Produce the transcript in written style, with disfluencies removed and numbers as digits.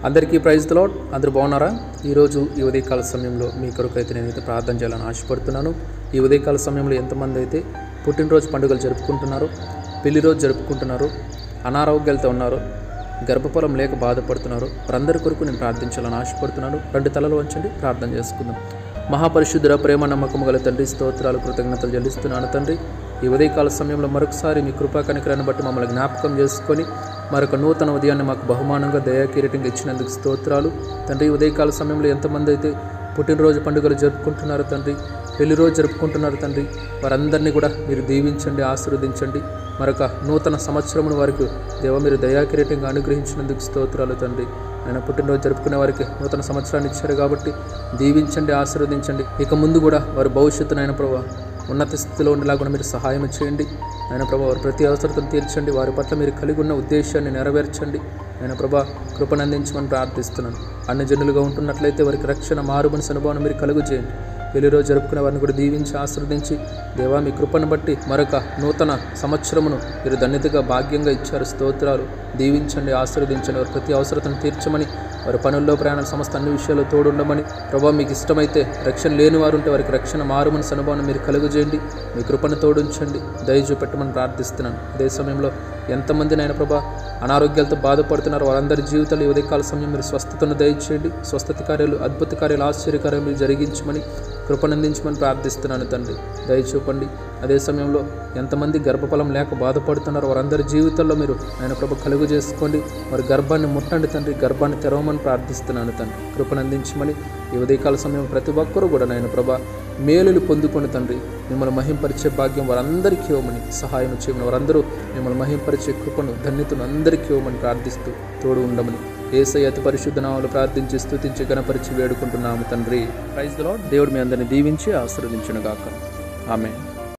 అందరికీ praise the lord. అందరూ బాగున్నారా? ఈరోజు ఈ ఉదయకాల సమయంలో మీ కొరకు అయితే నేనైతే ప్రార్థన చేయాలని ఆశపడుతున్నాను. ఈ ఉదయకాల సమయంలో ఎంతమంది అయితే పుట్టినరోజు పండుగలు జరుపుకుంటున్నారు, పెళ్లి రోజు జరుపుకుంటున్నారు, అనారోగ్యాలతో ఉన్నారు, గర్భఫలం లేక బాధపడుతున్నారు, వారందరి కొరకు నేను ప్రార్థించాలని ఆశపడుతున్నాను. 2 తలలు వంచండి, ప్రార్థన చేసుకుందాం. మహాపరిశుద్ధుడ, ప్రేమ నమ్మకము గల తండ్రి, స్తోత్రాలు కృతజ్ఞతలు చెల్లిస్తున్నాను తండ్రి. ఈ ఉదయకాల సమయంలో మరొకసారి మీ కృపా కనికరాన్ని బట్టి మమ్మల్ని జ్ఞాపకం చేసుకొని మరొక నూతన ఉదయాన్ని మాకు బహుమానంగా దయాకిరీటంగా ఇచ్చినందుకు స్తోత్రాలు తండ్రి. ఉదయకాల సమయంలో ఎంతమంది అయితే పుట్టినరోజు పండుగలు జరుపుకుంటున్నారు తండ్రి, పెళ్లి రోజు జరుపుకుంటున్నారు తండ్రి, వారందరినీ కూడా మీరు దీవించండి, ఆశీర్వదించండి. మరొక నూతన సంవత్సరమును వారికి దేవ మీరు దయాకిరీటంగా అనుగ్రహించినందుకు స్తోత్రాలు తండ్రి. ఆయన పుట్టినరోజు జరుపుకునే వారికి నూతన సంవత్సరాన్ని ఇచ్చారు కాబట్టి దీవించండి, ఆశీర్వదించండి. ఇక ముందు కూడా వారి భవిష్యత్తును ఆయన ప్రభావ ఉన్నత స్థితిలో ఉండేలాగా మీరు సహాయం చేయండి. ఆయన ప్రభా వారి ప్రతి అవసరతను తీర్చండి. వారి పట్ల మీరు కలిగి ఉన్న ఉద్దేశాన్ని నెరవేర్చండి. ఆయన ప్రభా కృపనందించమని ప్రార్థిస్తున్నాను. అన్ని జనులుగా ఉంటున్నట్లయితే వారికి రక్షణ, మారుమనసు అనుభవం మీరు కలుగు చేయండి. పెళ్లి రోజు జరుపుకునే వారిని కూడా దీవించి ఆశీర్వదించి దేవా మీ కృపను బట్టి మరొక నూతన సంవత్సరమును మీరు ధన్యతగా భాగ్యంగా ఇచ్చారు. స్తోత్రాలు. దీవించండి, ఆశీర్వదించండి. వారి ప్రతి అవసరతను తీర్చమని, వారి పనుల్లో ప్రయాణ సమస్త అన్ని విషయాల్లో తోడుండమని ప్రభా మీకు ఇష్టమైతే రక్షణ లేని వారు ఉంటే వారికి రక్షణ, మారుమనసు అనుభవం మీరు కలుగజేయండి. మీ కృపను తోడుంచండి, దయ చూపెట్టమని ప్రార్థిస్తున్నాను. అదే సమయంలో ఎంతమంది నాయన ప్రభా అనారోగ్యాలతో బాధపడుతున్నారు వారందరి జీవితాలు ఈ ఉదయకాల సమయం మీరు స్వస్థతను దయచేయండి. స్వస్థత కార్యాలు, అద్భుత కార్యాలు, ఆశ్చర్యకార్యాలు మీరు జరిగించమని, కృపనందించమని ప్రార్థిస్తున్నాను తండ్రి. దయ చూపండి. అదే సమయంలో ఎంతమంది గర్భఫలం లేక బాధపడుతున్నారు వారందరి జీవితాల్లో మీరు ఆయన ప్రభ కలుగు చేసుకోండి. వారి గర్భాన్ని ముట్టండి తండ్రి, గర్భాన్ని తెరవమని ప్రార్థిస్తున్నాను తండ్రి. కృపనందించమని ఈ ఉదయకాల సమయం ప్రతి ఒక్కరూ కూడా నాయన ప్రభ మేలులు పొందుకొని తండ్రి మిమ్మల్ని మహింపరిచే భాగ్యం వారందరికీ ఇవ్వమని సహాయం చేయమని, వారందరూ మిమ్మల్ని మహింపరిచే కృపను, ధన్యతను అందరికీ ఇవ్వమని ప్రార్థిస్తూ తోడు ఉండమని యేసయ్య అతి పరిశుద్ధ నామములో ప్రార్థించి స్తుతించి గణపరిచి వేడుకుంటున్నాము తండ్రి. Praise the lord. దేవుడు మీ అందరిని దీవించి ఆశీర్వదించును గాక. ఆమేన్.